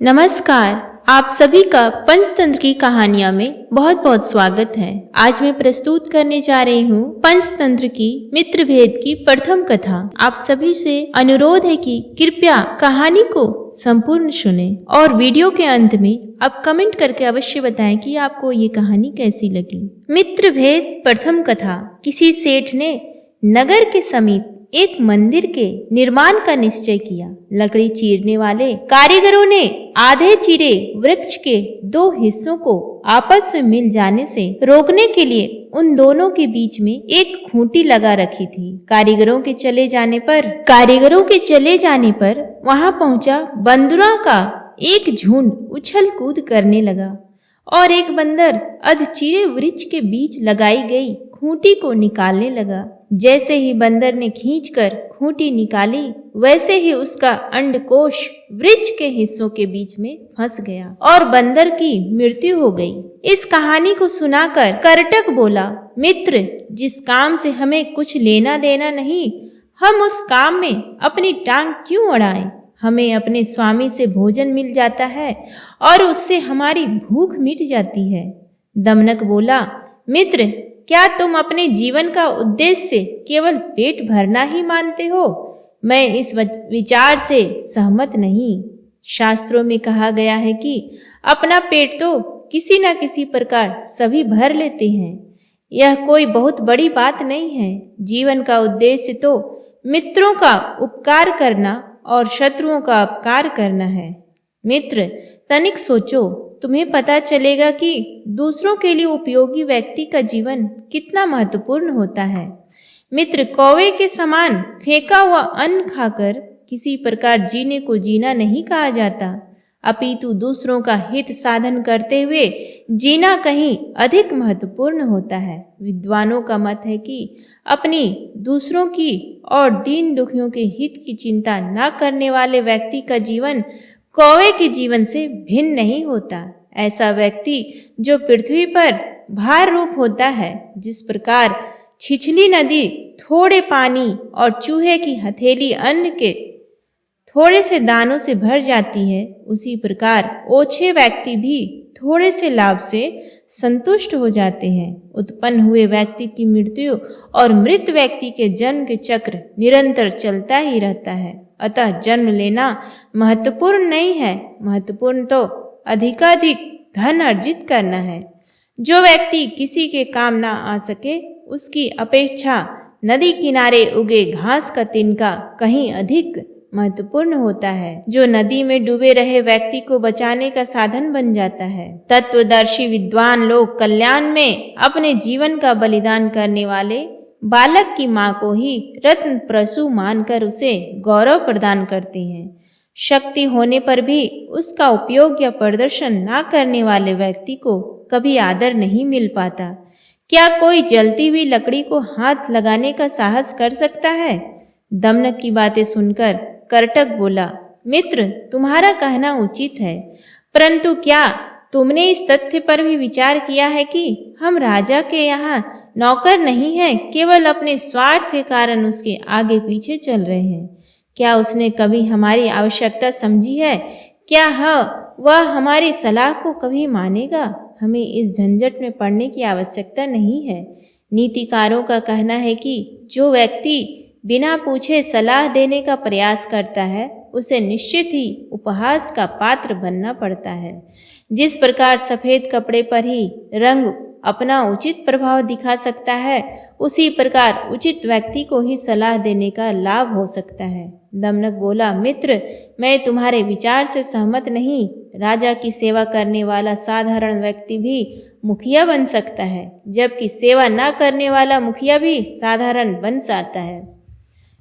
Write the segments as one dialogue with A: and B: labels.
A: नमस्कार। आप सभी का पंचतंत्र की कहानियां में बहुत बहुत स्वागत है। आज मैं प्रस्तुत करने जा रही हूँ पंचतंत्र की मित्र भेद की प्रथम कथा। आप सभी से अनुरोध है कि कृपया कहानी को संपूर्ण सुनें और वीडियो के अंत में आप कमेंट करके अवश्य बताएं कि आपको ये कहानी कैसी लगी। मित्र भेद प्रथम कथा। किसी सेठ ने नगर के समीप एक मंदिर के निर्माण का निश्चय किया। लकड़ी चीरने वाले कारीगरों ने आधे चीरे वृक्ष के दो हिस्सों को आपस में मिल जाने से रोकने के लिए उन दोनों के बीच में एक खूंटी लगा रखी थी। कारीगरों के चले जाने पर वहां पहुंचा बंदरों का एक झुंड उछल कूद करने लगा और एक बंदर अधचीरे वृक्ष के बीच लगाई गई खूंटी को निकालने लगा। जैसे ही बंदर ने खींचकर खूंटी निकाली, वैसे ही उसका अंडकोश वृक्ष के हिस्सों के बीच में फंस गया और बंदर की मृत्यु हो गई। इस कहानी को सुनाकर करटक बोला, मित्र, जिस काम से हमें कुछ लेना देना नहीं, हम उस काम में अपनी टांग क्यों अड़ाएं? हमें अपने स्वामी से भोजन मिल जाता है और उससे हमारी भूख मिट जाती है। दमनक बोला, मित्र, क्या तुम अपने जीवन का उद्देश्य केवल पेट भरना ही मानते हो? मैं इस विचार से सहमत नहीं। शास्त्रों में कहा गया है कि अपना पेट तो किसी न किसी प्रकार सभी भर लेते हैं। यह कोई बहुत बड़ी बात नहीं है। जीवन का उद्देश्य तो मित्रों का उपकार करना और शत्रुओं का अपकार करना है। मित्र, तनिक सोचो, तुम्हें पता चलेगा कि दूसरों के लिए उपयोगी व्यक्ति का जीवन कितना महत्वपूर्ण होता है। मित्र, कौवे के समान फेंका हुआ अन्न खाकर किसी प्रकार जीने को जीना नहीं कहा जाता, अपितु दूसरों का हित साधन करते हुए जीना कहीं अधिक महत्वपूर्ण होता है। विद्वानों का मत है कि अपनी, दूसरों की और दीन दुखियों के हित की चिंता न करने वाले व्यक्ति का जीवन कौवे के जीवन से भिन्न नहीं होता। ऐसा व्यक्ति जो पृथ्वी पर भार रूप होता है, जिस प्रकार छिछली नदी थोड़े पानी और चूहे की हथेली अन्न के थोड़े से दानों से भर जाती है, उसी प्रकार ओछे व्यक्ति भी थोड़े से लाभ से संतुष्ट हो जाते हैं। उत्पन्न हुए व्यक्ति की मृत्यु और मृत व्यक्ति के जन्म के चक्र निरंतर चलता ही रहता है। अतः जन्म लेना महत्वपूर्ण नहीं है, महत्वपूर्ण तो अधिकाधिक धन अर्जित करना है। जो व्यक्ति किसी के काम ना आ सके, उसकी अपेक्षा नदी किनारे उगे घास का तिनका कहीं अधिक महत्वपूर्ण होता है, जो नदी में डूबे रहे व्यक्ति को बचाने का साधन बन जाता है। तत्वदर्शी विद्वान लोग कल्याण में अपने जीवन का बलिदान करने वाले बालक की माँ को ही रत्न प्रसू मानकर उसे गौरव प्रदान करते हैं। शक्ति होने पर भी उसका उपयोग या प्रदर्शन न करने वाले व्यक्ति को कभी आदर नहीं मिल पाता। क्या कोई जलती हुई लकड़ी को हाथ लगाने का साहस कर सकता है? दमनक की बातें सुनकर करटक बोला, मित्र, तुम्हारा कहना उचित है, परंतु क्या तुमने इस तथ्य पर भी विचार किया है कि हम राजा के यहाँ नौकर नहीं हैं, केवल अपने स्वार्थ के कारण उसके आगे पीछे चल रहे हैं? क्या उसने कभी हमारी आवश्यकता समझी है? क्या वह हमारी सलाह को कभी मानेगा? हमें इस झंझट में पड़ने की आवश्यकता नहीं है। नीतिकारों का कहना है कि जो व्यक्ति बिना पूछे सलाह देने का प्रयास करता है, उसे निश्चित ही उपहास का पात्र बनना पड़ता है। जिस प्रकार सफेद कपड़े पर ही रंग अपना उचित प्रभाव दिखा सकता है, उसी प्रकार उचित व्यक्ति को ही सलाह देने का लाभ हो सकता है। दमनक बोला, मित्र, मैं तुम्हारे विचार से सहमत नहीं। राजा की सेवा करने वाला साधारण व्यक्ति भी मुखिया बन सकता है, जबकि सेवा न करने वाला मुखिया भी साधारण बन जाता है।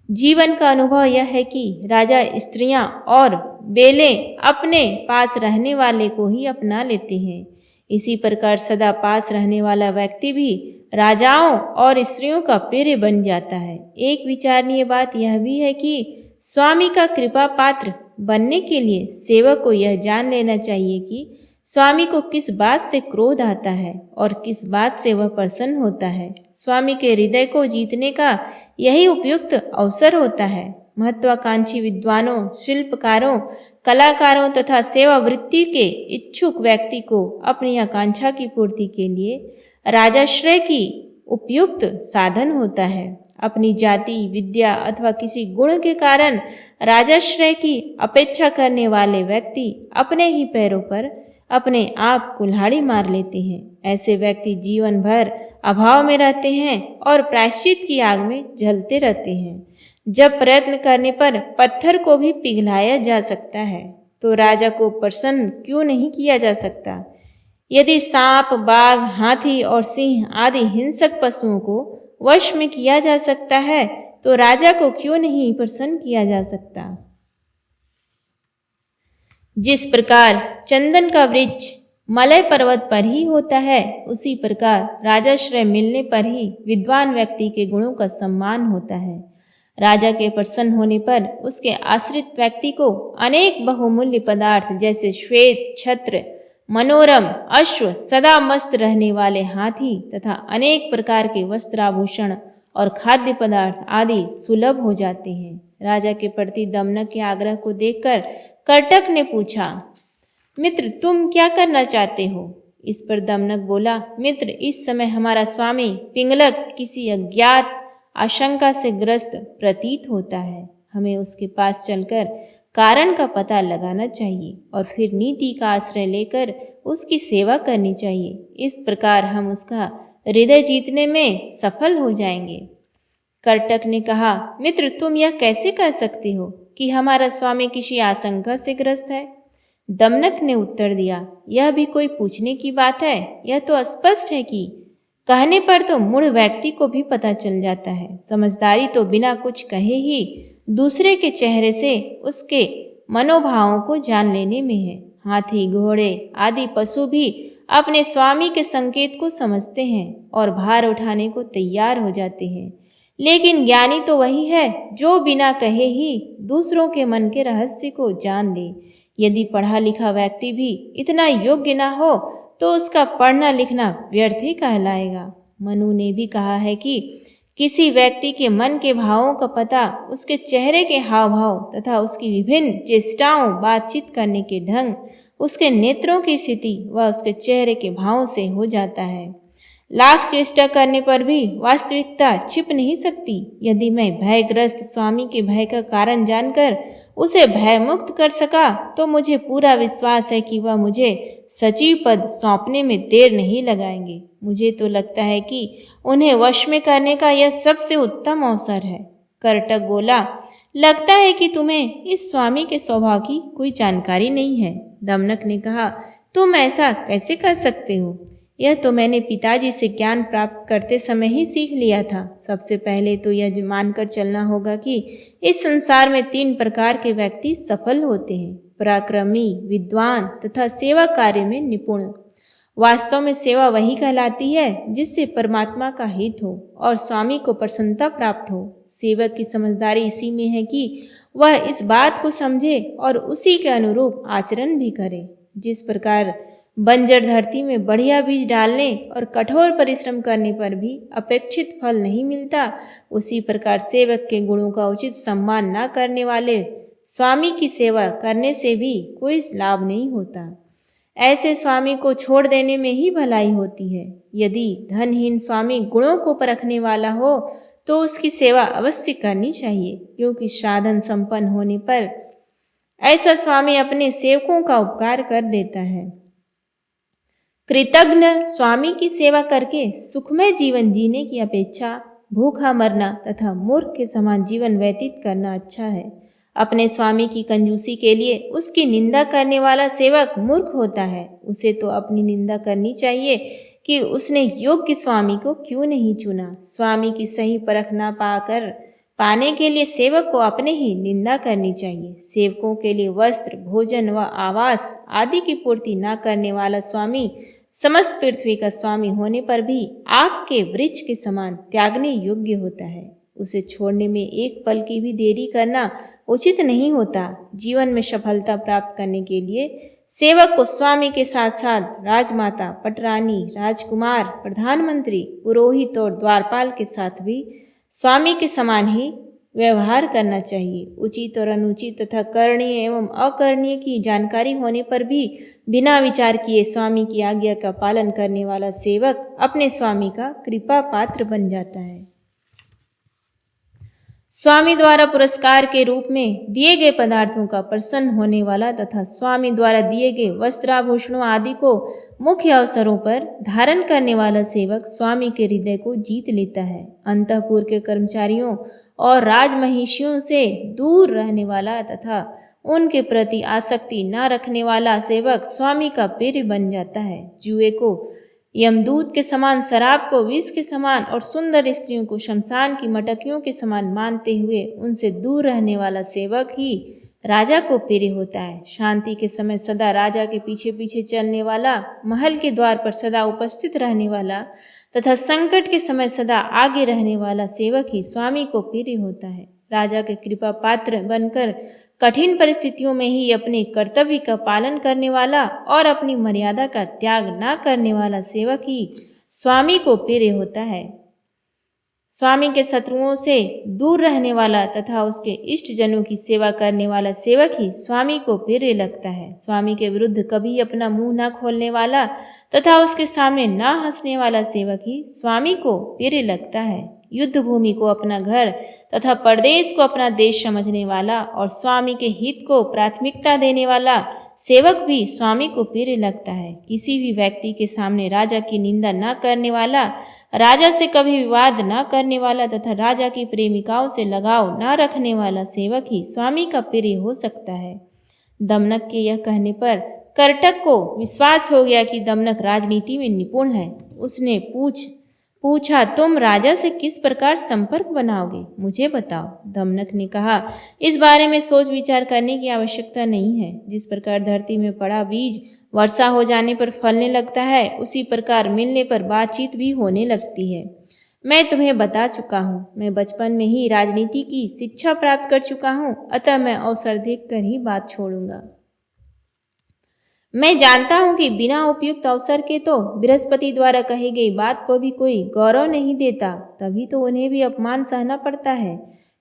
A: जीवन का अनुभव यह है कि राजा स्त्रियां और बेलें अपने पास रहने वाले को ही अपना लेते हैं। इसी प्रकार सदा पास रहने वाला व्यक्ति भी राजाओं और स्त्रियों का प्रिय बन जाता है। एक विचारणीय बात यह भी है कि स्वामी का कृपा पात्र बनने के लिए सेवक को यह जान लेना चाहिए कि स्वामी को किस बात से क्रोध आता है और किस बात से वह प्रसन्न होता है। स्वामी के हृदय को जीतने का यही उपयुक्त अवसर होता है। महत्वाकांक्षी विद्वानों, शिल्पकारों, कलाकारों तथा सेवा वृत्ति के इच्छुक व्यक्ति को अपनी आकांक्षा की पूर्ति के लिए राजाश्रय की उपयुक्त साधन होता है। अपनी जाति, विद्या अथवा किसी गुण के कारण राजाश्रय की अपेक्षा करने वाले व्यक्ति अपने ही पैरों पर अपने आप कुल्हाड़ी मार लेते हैं। ऐसे व्यक्ति जीवन भर अभाव में रहते हैं और प्रायश्चित की आग में जलते रहते हैं। जब प्रयत्न करने पर पत्थर को भी पिघलाया जा सकता है तो राजा को प्रसन्न क्यों नहीं किया जा सकता। यदि सांप, बाघ, हाथी और सिंह आदि हिंसक पशुओं को वश में किया जा सकता है तो राजा को क्यों नहीं प्रसन्न किया जा सकता। जिस प्रकार चंदन का वृक्ष मलय पर्वत पर ही होता है, उसी प्रकार राजाश्रय मिलने पर ही विद्वान व्यक्ति के गुणों का सम्मान होता है। राजा के प्रसन्न होने पर उसके आश्रित व्यक्ति को अनेक बहुमूल्य पदार्थ जैसे श्वेत छत्र, मनोरम अश्व, सदा मस्त रहने वाले हाथी तथा अनेक प्रकार के वस्त्राभूषण और खाद्य पदार्थ आदि सुलभ हो जाते हैं। राजा के प्रति दमनक के आग्रह को देखकर कर्टक ने पूछा, मित्र तुम क्या करना चाहते हो। इस पर दमनक बोला, मित्र इस समय हमारा स्वामी पिंगलक किसी अज्ञात आशंका से ग्रस्त प्रतीत होता है। हमें उसके पास चलकर कारण का पता लगाना चाहिए और फिर नीति का आश्रय लेकर उसकी सेवा करनी चाहिए। इस प्रकार हम उसका हृदय जीतने में सफल हो जाएंगे। कर्टक ने कहा, मित्र तुम यह कैसे कह सकते हो कि हमारा स्वामी किसी आशंका से ग्रस्त है। दमनक ने उत्तर दिया, यह भी कोई पूछने की बात है। यह तो स्पष्ट है कि कहने पर तो मूढ़ व्यक्ति को भी पता चल जाता है। समझदारी तो बिना कुछ कहे ही दूसरे के चेहरे से उसके मनोभावों को जान लेने में है। हाथी, घोड़े आदि पशु भी अपने स्वामी के संकेत को समझते हैं और भार उठाने को तैयार हो जाते हैं। लेकिन ज्ञानी तो वही है जो बिना कहे ही दूसरों के मन के रहस्य को जान ले। यदि पढ़ा लिखा व्यक्ति भी इतना योग्य ना हो तो उसका पढ़ना लिखना व्यर्थ ही कहलाएगा। मनु ने भी कहा है कि किसी व्यक्ति के मन के भावों का पता उसके चेहरे के हाव भाव तथा उसकी विभिन्न चेष्टाओं, बातचीत करने के ढंग, उसके नेत्रों की स्थिति व उसके चेहरे के भावों से हो जाता है। लाख चेष्टा करने पर भी वास्तविकता छिप नहीं सकती। यदि मैं भयग्रस्त स्वामी के भय का कारण जानकर उसे भय मुक्त कर सका तो मुझे पूरा विश्वास है कि वह मुझे सचिव पद सौंपने में देर नहीं लगाएंगे। मुझे तो लगता है कि उन्हें वश में करने का यह सबसे उत्तम अवसर है। कर्टक बोला, लगता है कि तुम्हें इस स्वामी के स्वभाव की कोई जानकारी नहीं है। दमनक ने कहा, तुम ऐसा कैसे कर सकते हो। यह तो मैंने पिताजी से ज्ञान प्राप्त करते समय ही सीख लिया था। सबसे पहले तो यह मानकर चलना होगा कि इस संसार में 3 प्रकार के व्यक्ति सफल होते हैं, पराक्रमी, विद्वान तथा सेवा कार्य में निपुण। वास्तव में सेवा वही कहलाती है जिससे परमात्मा का हित हो और स्वामी को प्रसन्नता प्राप्त हो। सेवक की समझदारी इसी में है कि वह इस बात को समझे और उसी के अनुरूप आचरण भी करे। जिस प्रकार बंजर धरती में बढ़िया बीज डालने और कठोर परिश्रम करने पर भी अपेक्षित फल नहीं मिलता, उसी प्रकार सेवक के गुणों का उचित सम्मान न करने वाले स्वामी की सेवा करने से भी कोई लाभ नहीं होता। ऐसे स्वामी को छोड़ देने में ही भलाई होती है। यदि धनहीन स्वामी गुणों को परखने वाला हो तो उसकी सेवा अवश्य करनी चाहिए, क्योंकि साधन संपन्न होने पर ऐसा स्वामी अपने सेवकों का उपकार कर देता है। कृतज्ञ स्वामी की सेवा करके सुखमय जीवन जीने की अपेक्षा भूखा मरना तथा मूर्ख के समान जीवन व्यतीत करना अच्छा है। अपने स्वामी की कंजूसी के लिए उसकी निंदा करने वाला सेवक मूर्ख होता है। उसे तो अपनी निंदा करनी चाहिए कि उसने योग्य स्वामी को क्यों नहीं चुना। स्वामी की सही परख ना पाने के लिए सेवक को अपने ही निंदा करनी चाहिए। सेवकों के लिए वस्त्र, भोजन व आवास आदि की पूर्ति न करने वाला स्वामी समस्त पृथ्वी का स्वामी होने पर भी आग के वृक्ष के समान त्यागने योग्य होता है। उसे छोड़ने में एक पल की भी देरी करना उचित नहीं होता। जीवन में सफलता प्राप्त करने के लिए सेवक को स्वामी के साथ साथ राजमाता, पटरानी, राजकुमार, प्रधानमंत्री, पुरोहित और द्वारपाल के साथ भी स्वामी के समान ही व्यवहार करना चाहिए। उचित और अनुचित तथा करणीय एवं अकरणीय की जानकारी होने पर भी बिना विचार किए स्वामी की आज्ञा का पालन करने वाला सेवक अपने स्वामी का कृपा पात्र बन जाता है। स्वामी द्वारा पुरस्कार के रूप में दिए गए पदार्थों का प्रसन्न होने वाला तथा स्वामी द्वारा दिए गए वस्त्राभूषणों आदि को मुख्य अवसरों पर धारण करने वाला सेवक स्वामी के हृदय को जीत लेता है। अंतःपुर के कर्मचारियों और राजमहिषियों से दूर रहने वाला तथा उनके प्रति आसक्ति न रखने वाला सेवक स्वामी का प्रिय बन जाता है। जुए को यमदूत के समान, शराब को विष के समान और सुंदर स्त्रियों को शमशान की मटकियों के समान मानते हुए उनसे दूर रहने वाला सेवक ही राजा को प्रिय होता है। शांति के समय सदा राजा के पीछे पीछे चलने वाला, महल के द्वार पर सदा उपस्थित रहने वाला तथा संकट के समय सदा आगे रहने वाला सेवक ही स्वामी को प्रिय होता है। राजा के कृपा पात्र बनकर कठिन परिस्थितियों में ही अपने कर्तव्य का पालन करने वाला और अपनी मर्यादा का त्याग न करने वाला सेवक ही स्वामी को प्रिय होता है। स्वामी के शत्रुओं से दूर रहने वाला तथा उसके इष्ट जनों की सेवा करने वाला सेवक ही स्वामी को प्रिय लगता है। स्वामी के विरुद्ध कभी अपना मुंह न खोलने वाला तथा उसके सामने न हंसने वाला सेवक ही स्वामी को प्रिय लगता है। युद्ध भूमि को अपना घर तथा परदेश को अपना देश समझने वाला और स्वामी के हित को प्राथमिकता देने वाला सेवक भी स्वामी को प्रिय लगता है। किसी भी व्यक्ति के सामने राजा की निंदा न करने वाला, राजा से कभी विवाद न करने वाला तथा राजा की प्रेमिकाओं से लगाव न रखने वाला सेवक ही स्वामी का प्रिय हो सकता है। दमनक के यह कहने पर करटक को विश्वास हो गया कि दमनक राजनीति में निपुण है। उसने पूछा, तुम राजा से किस प्रकार संपर्क बनाओगे, मुझे बताओ। दमनक ने कहा, इस बारे में सोच विचार करने की आवश्यकता नहीं है। जिस प्रकार धरती में पड़ा बीज वर्षा हो जाने पर फलने लगता है, उसी प्रकार मिलने पर बातचीत भी होने लगती है। मैं तुम्हें बता चुका हूँ, मैं बचपन में ही राजनीति की शिक्षा प्राप्त कर चुका हूँ, अतः मैं अवसर देखकर ही बात छोड़ूंगा। मैं जानता हूं कि बिना उपयुक्त अवसर के तो बृहस्पति द्वारा कही गई बात को भी कोई गौरव नहीं देता, तभी तो उन्हें भी अपमान सहना पड़ता है।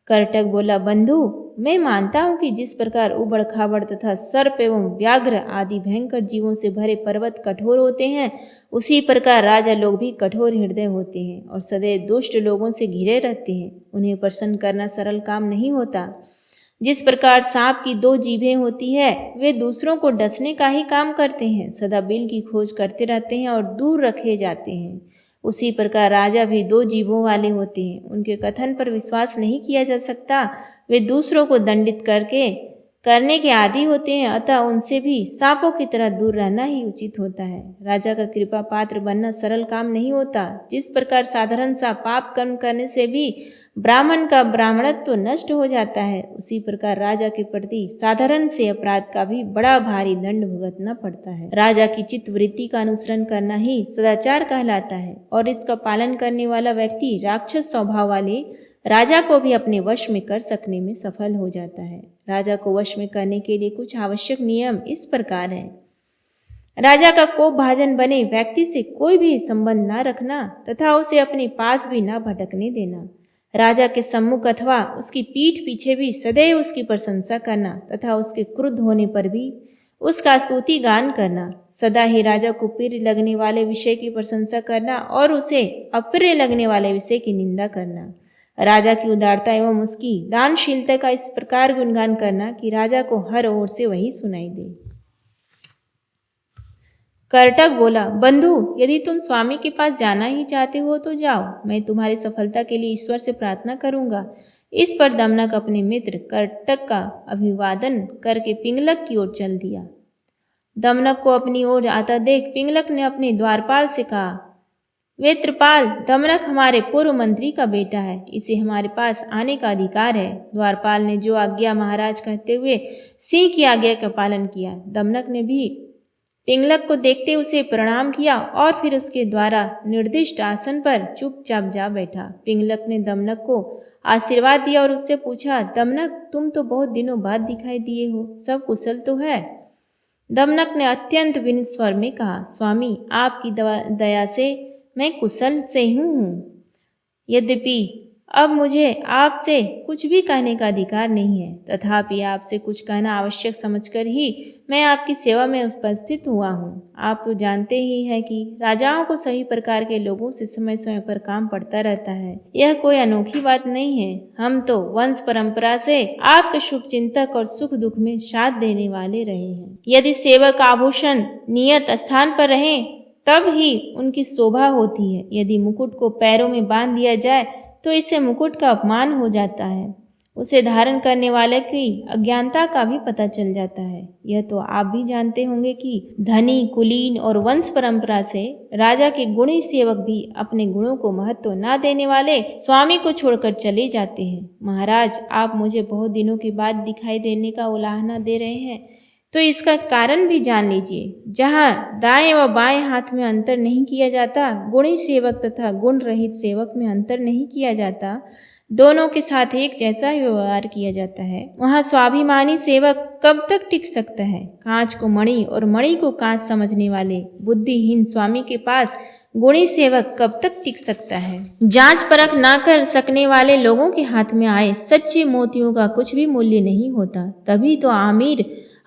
A: करटक बोला, बंधु, मैं मानता हूं कि जिस प्रकार उबड़ खाबड़ तथा सर्प एवं व्याघ्र आदि भयंकर जीवों से भरे पर्वत कठोर होते हैं, उसी प्रकार राजा लोग भी कठोर हृदय होते हैं और सदैव दुष्ट लोगों से घिरे रहते हैं। उन्हें प्रसन्न करना सरल काम नहीं होता। जिस प्रकार सांप की 2 जीभें होती है, वे दूसरों को डसने का ही काम करते हैं, सदा बिल की खोज करते रहते हैं और दूर रखे जाते हैं, उसी प्रकार राजा भी 2 जीभों वाले होते हैं। उनके कथन पर विश्वास नहीं किया जा सकता। वे दूसरों को दंडित करने के आदी होते हैं, अतः उनसे भी सांपों की तरह दूर रहना ही उचित होता है। राजा का कृपा पात्र बनना सरल काम नहीं होता। जिस प्रकार साधारण सा पाप कर्म करने से भी ब्राह्मण का ब्राह्मणत्व तो नष्ट हो जाता है, उसी प्रकार राजा के प्रति साधारण से अपराध का भी बड़ा भारी दंड भुगतना पड़ता है। राजा की चित्त वृत्ति का अनुसरण करना ही सदाचार कहलाता है और इसका पालन करने वाला व्यक्ति राक्षस स्वभाव वाले राजा को भी अपने वश में कर सकने में सफल हो जाता है। राजा को वश में करने के लिए कुछ आवश्यक नियम इस प्रकार हैं। राजा का कोप भाजन बने व्यक्ति से कोई भी संबंध न रखना तथा उसे अपने पास भी न भटकने देना। राजा के सम्मुख अथवा उसकी पीठ पीछे भी सदैव उसकी प्रशंसा करना तथा उसके क्रुद्ध होने पर भी उसका स्तुति गान करना। सदा ही राजा को प्रिय लगने वाले विषय की प्रशंसा करना और उसे अप्रिय लगने वाले विषय की निंदा करना। राजा की उदारता एवं उसकी दानशीलता का इस प्रकार गुणगान करना कि राजा को हर ओर से वही सुनाई दे। करटक बोला, बंधु, यदि तुम स्वामी के पास जाना ही चाहते हो तो जाओ, मैं तुम्हारी सफलता के लिए ईश्वर से प्रार्थना करूंगा। इस पर दमनक अपने मित्र करटक का अभिवादन करके पिंगलक की ओर चल दिया। दमनक को अपनी ओर आता देख पिंगलक ने अपने द्वारपाल से कहा, वेत्रपाल, दमनक हमारे पूर्व मंत्री का बेटा है, इसे हमारे पास आने का अधिकार है। द्वारपाल ने जो आज्ञा महाराज कहते हुए सिंह की आज्ञा का पालन किया। दमनक ने भी पिंगलक को देखते उसे प्रणाम किया और फिर उसके द्वारा निर्दिष्ट आसन पर चुपचाप जा बैठा। पिंगलक ने दमनक को आशीर्वाद दिया और उससे पूछा, दमनक, तुम तो बहुत दिनों बाद दिखाई दिए हो, सब कुशल तो है? दमनक ने अत्यंत विनीत स्वर में कहा, स्वामी, आपकी दया से मैं कुशल से हूँ। यद्यपि अब मुझे आपसे कुछ भी कहने का अधिकार नहीं है, तथापि आपसे कुछ कहना आवश्यक समझकर ही मैं आपकी सेवा में उपस्थित हुआ हूँ। आप तो जानते ही हैं कि राजाओं को सभी प्रकार के लोगों से समय समय पर काम पड़ता रहता है। यह कोई अनोखी बात नहीं है। हम तो वंश परंपरा से आपके शुभ चिंतक और सुख दुख में साथ देने वाले रहे हैं। यदि सेवक आभूषण नियत स्थान पर रहे तब ही उनकी शोभा होती है। यदि मुकुट को पैरों में बांध दिया जाए तो इससे मुकुट का अपमान हो जाता है। उसे धारण करने वाले की अज्ञानता का भी पता चल जाता है। यह तो आप भी जानते होंगे कि धनी, कुलीन और वंश परंपरा से राजा के गुणी सेवक भी अपने गुणों को महत्व न देने वाले स्वामी को छोड़कर चले जाते हैं। महाराज, आप मुझे बहुत दिनों के बाद दिखाई देने का उलाहना दे रहे हैं, तो इसका कारण भी जान लीजिए। जहाँ दाएं व बाएं हाथ में अंतर नहीं किया जाता, गुणी सेवक तथा गुण रहित सेवक में अंतर नहीं किया जाता, दोनों के साथ एक जैसा ही व्यवहार किया जाता है, वहाँ स्वाभिमानी सेवक कब तक टिक सकता है? कांच को मणि और मणि को कांच समझने वाले बुद्धिहीन स्वामी के पास गुणी सेवक कब तक टिक सकता है? जांच परख ना कर सकने वाले लोगों के हाथ में आए सच्चे मोतियों का कुछ भी मूल्य नहीं होता। तभी तो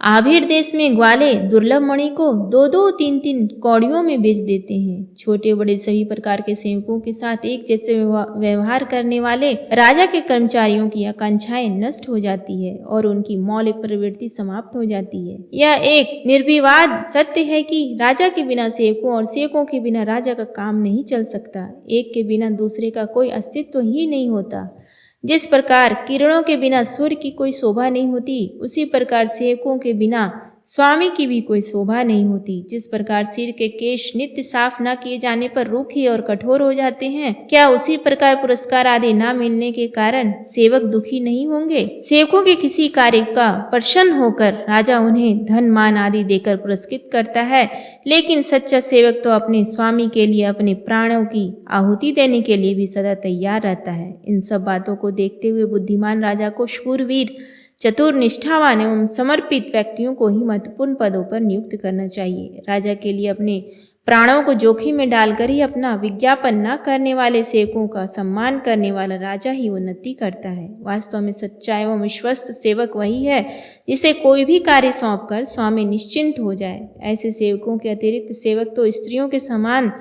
A: आभीर देश में ग्वाले दुर्लभ मणि को 2-2, 3-3 कौड़ियों में बेच देते हैं। छोटे बड़े सभी प्रकार के सेवकों के साथ एक जैसे व्यवहार करने वाले राजा के कर्मचारियों की आकांक्षाएं नष्ट हो जाती है और उनकी मौलिक प्रवृत्ति समाप्त हो जाती है। यह एक निर्विवाद सत्य है कि राजा के बिना सेवकों और सेवकों के बिना राजा का काम नहीं चल सकता। एक के बिना दूसरे का कोई अस्तित्व ही नहीं होता। जिस प्रकार किरणों के बिना सूर्य की कोई शोभा नहीं होती, उसी प्रकार सेवकों के बिना स्वामी की भी कोई शोभा नहीं होती। जिस प्रकार सिर के केश नित्य साफ न किए जाने पर रूखे और कठोर हो जाते हैं, क्या उसी प्रकार पुरस्कार आदि न मिलने के कारण सेवक दुखी नहीं होंगे? सेवकों के किसी कार्य का प्रसन्न होकर राजा उन्हें धन मान आदि देकर पुरस्कृत करता है, लेकिन सच्चा सेवक तो अपने स्वामी के लिए अपने प्राणों की आहुति देने के लिए भी सदा तैयार रहता है। इन सब बातों को देखते हुए बुद्धिमान राजा को शूरवीर, चतुर, निष्ठावान एवं समर्पित व्यक्तियों को ही महत्वपूर्ण पदों पर नियुक्त करना चाहिए। राजा के लिए अपने प्राणों को जोखिम में डालकर ही अपना विज्ञापन न करने वाले सेवकों का सम्मान करने वाला राजा ही उन्नति करता है। वास्तव में सच्चा एवं विश्वस्त सेवक वही है जिसे कोई भी कार्य सौंपकर स्वामी निश्चिंत हो जाए। ऐसे सेवकों के अतिरिक्त सेवक तो स्त्रियों के समान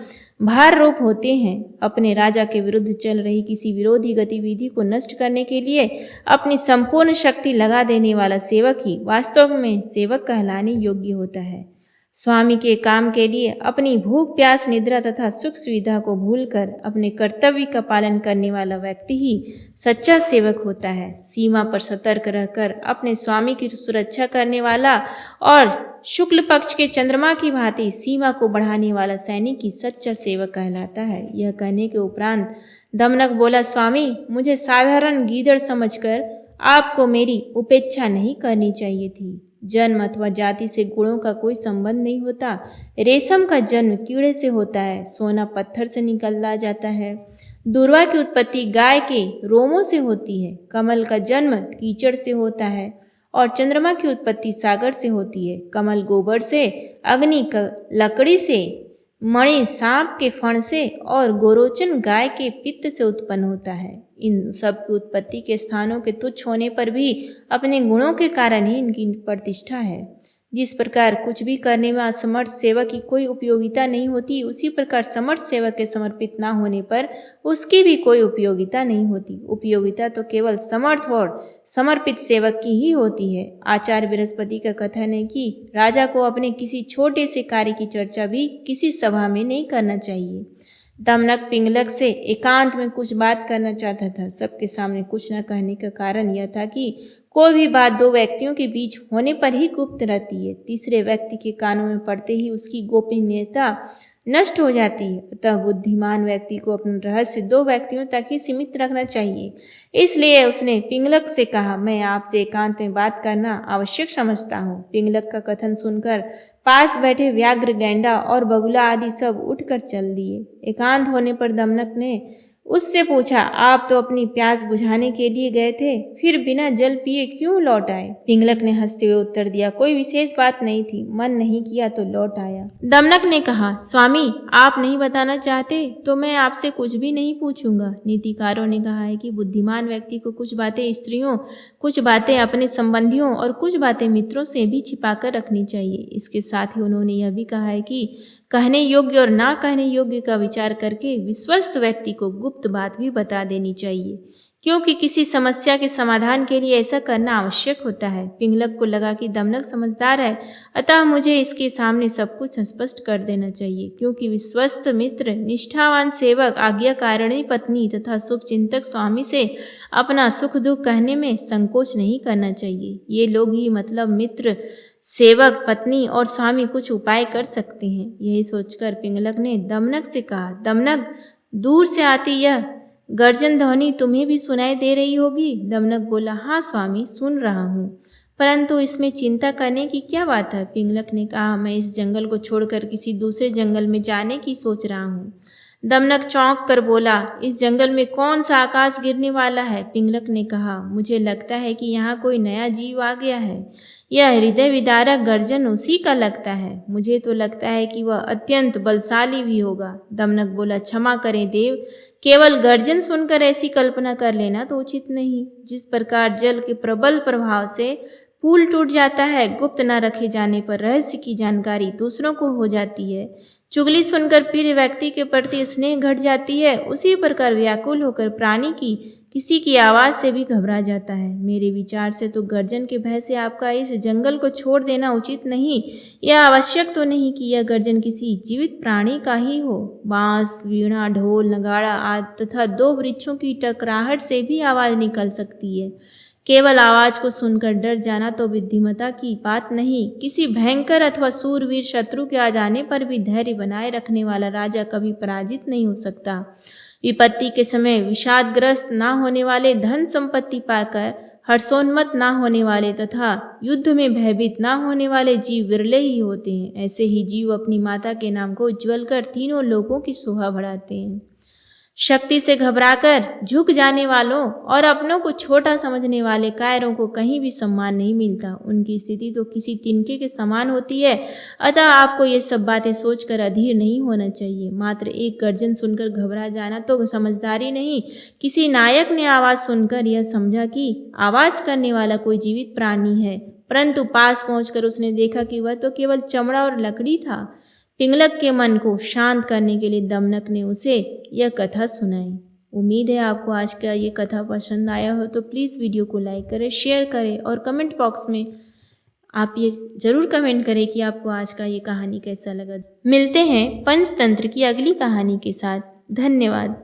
A: भार रूप होते हैं। अपने राजा के विरुद्ध चल रही किसी विरोधी गतिविधि को नष्ट करने के लिए अपनी संपूर्ण शक्ति लगा देने वाला सेवक ही वास्तव में सेवक कहलाने योग्य होता है। स्वामी के काम के लिए अपनी भूख, प्यास, निद्रा तथा सुख सुविधा को भूलकर अपने कर्तव्य का पालन करने वाला व्यक्ति ही सच्चा सेवक होता है। सीमा पर सतर्क रहकर अपने स्वामी की सुरक्षा करने वाला और शुक्ल पक्ष के चंद्रमा की भांति सीमा को बढ़ाने वाला सैनिक ही सच्चा सेवक कहलाता है। यह कहने के उपरांत दमनक बोला, स्वामी, मुझे साधारण गीदड़ समझकर आपको मेरी उपेक्षा नहीं करनी चाहिए थी। जन्म अथवा जाति से गुणों का कोई संबंध नहीं होता। रेशम का जन्म कीड़े से होता है, सोना पत्थर से निकला जाता है, दूर्वा की उत्पत्ति गाय के रोमों से होती है, कमल का जन्म कीचड़ से होता है और चंद्रमा की उत्पत्ति सागर से होती है। कमल गोबर से, अग्नि लकड़ी से, मणि सांप के फण से और गोरोचन गाय के पित्त से उत्पन्न होता है। इन सब की उत्पत्ति के स्थानों के तुच्छ होने पर भी अपने गुणों के कारण ही इनकी प्रतिष्ठा है। जिस प्रकार कुछ भी करने में असमर्थ सेवक की कोई उपयोगिता नहीं होती, उसी प्रकार समर्थ सेवक के समर्पित ना होने पर उसकी भी कोई उपयोगिता नहीं होती। उपयोगिता तो केवल समर्थ और समर्पित सेवक की ही होती है। आचार्य बृहस्पति का कथन है कि राजा को अपने किसी छोटे से कार्य की चर्चा भी किसी सभा में नहीं करना चाहिए। दमनक पिंगलक से एकांत में कुछ बात करना चाहता था। सबके सामने कुछ न कहने का कारण यह था कि कोई भी बात दो व्यक्तियों के बीच होने पर ही गुप्त रहती है। तीसरे व्यक्ति के कानों में पड़ते ही उसकी गोपनीयता नष्ट हो जाती है। अतः बुद्धिमान व्यक्ति को अपना रहस्य दो व्यक्तियों तक ही सीमित रखना चाहिए। इसलिए उसने पिंगलक से कहा, मैं आपसे एकांत में बात करना आवश्यक समझता हूँ। पिंगलक का कथन सुनकर पास बैठे व्याघ्र, गैंडा और बगुला आदि सब उठकर चल दिए। एकांत होने पर दमनक ने उससे पूछा, आप तो अपनी प्यास बुझाने के लिए गए थे, फिर बिना जल पिए क्यों लौट आए? पिंगलक ने हंसते हुए उत्तर दिया, कोई विशेष बात नहीं थी, मन नहीं किया तो लौट आया। दमनक ने कहा, स्वामी आप नहीं बताना चाहते तो मैं आपसे कुछ भी नहीं पूछूंगा। नीतिकारों ने कहा है कि बुद्धिमान व्यक्ति को कुछ बातें स्त्रियों, कुछ बातें अपने संबंधियों और कुछ बातें मित्रों से भी छिपाकर रखनी चाहिए। इसके साथ ही उन्होंने यह भी कहा है कि कहने योग्य और ना कहने योग्य का विचार करके विश्वस्त व्यक्ति को गुप्त बात भी बता देनी चाहिए, क्योंकि किसी समस्या के समाधान के लिए ऐसा करना आवश्यक होता है। पिंगलक को लगा कि दमनक समझदार है, अतः मुझे इसके सामने सब कुछ स्पष्ट कर देना चाहिए, क्योंकि विश्वस्त मित्र, निष्ठावान सेवक, आज्ञाकारिणी पत्नी तथा शुभचिंतक स्वामी से अपना सुख दुख कहने में संकोच नहीं करना चाहिए। ये लोग ही मतलब मित्र, सेवक, पत्नी और स्वामी कुछ उपाय कर सकते हैं। यही सोचकर पिंगलक ने दमनक से कहा, दमनक दूर से आती यह गर्जन ध्वनि तुम्हें भी सुनाई दे रही होगी? दमनक बोला, हाँ स्वामी सुन रहा हूँ, परंतु इसमें चिंता करने की क्या बात है? पिंगलक ने कहा, मैं इस जंगल को छोड़कर किसी दूसरे जंगल में जाने की सोच रहा हूँ। दमनक चौंक कर बोला, इस जंगल में कौन सा आकाश गिरने वाला है? पिंगलक ने कहा, मुझे लगता है कि यहाँ कोई नया जीव आ गया है। यह हृदय विदारक गर्जन उसी का लगता है। मुझे तो लगता है कि वह अत्यंत बलशाली भी होगा। दमनक बोला, क्षमा करें देव, केवल गर्जन सुनकर ऐसी कल्पना कर लेना तो उचित नहीं। जिस प्रकार जल के प्रबल प्रभाव से पुल टूट जाता है, गुप्त न रखे जाने पर रहस्य की जानकारी दूसरों को हो जाती है, चुगली सुनकर प्रिय व्यक्ति के प्रति स्नेह घट जाती है, उसी प्रकार व्याकुल होकर प्राणी की किसी की आवाज से भी घबरा जाता है। मेरे विचार से तो गर्जन के भय से आपका इस जंगल को छोड़ देना उचित नहीं। यह आवश्यक तो नहीं कि यह गर्जन किसी जीवित प्राणी का ही हो। बांस, वीणा, ढोल, नगाड़ा आदि तथा दो वृक्षों की टकराहट से भी आवाज निकल सकती है। केवल आवाज को सुनकर डर जाना तो बुद्धिमत्ता की बात नहीं। किसी भयंकर अथवा सूरवीर शत्रु के आ जाने पर भी धैर्य बनाए रखने वाला राजा कभी पराजित नहीं हो सकता। विपत्ति के समय विषादग्रस्त ना होने वाले, धन संपत्ति पाकर हर्षोन्मत ना होने वाले तथा युद्ध में भयभीत ना होने वाले जीव विरले ही होते हैं। ऐसे ही जीव अपनी माता के नाम को उज्ज्वल कर तीनों लोगों की शोभा बढ़ाते हैं। शक्ति से घबराकर झुक जाने वालों और अपनों को छोटा समझने वाले कायरों को कहीं भी सम्मान नहीं मिलता। उनकी स्थिति तो किसी तिनके के समान होती है। अतः आपको ये सब बातें सोचकर अधीर नहीं होना चाहिए। मात्र एक गर्जन सुनकर घबरा जाना तो समझदारी नहीं। किसी नायक ने आवाज सुनकर यह समझा कि आवाज करने वाला कोई जीवित प्राणी है, परंतु पास पहुंचकर उसने देखा कि वह तो केवल चमड़ा और लकड़ी था। पिंगलक के मन को शांत करने के लिए दमनक ने उसे यह कथा सुनाई। उम्मीद है आपको आज का ये कथा पसंद आया हो, तो प्लीज़ वीडियो को लाइक करें, शेयर करें और कमेंट बॉक्स में आप ये ज़रूर कमेंट करें कि आपको आज का ये कहानी कैसा लगा। मिलते हैं पंचतंत्र की अगली कहानी के साथ। धन्यवाद।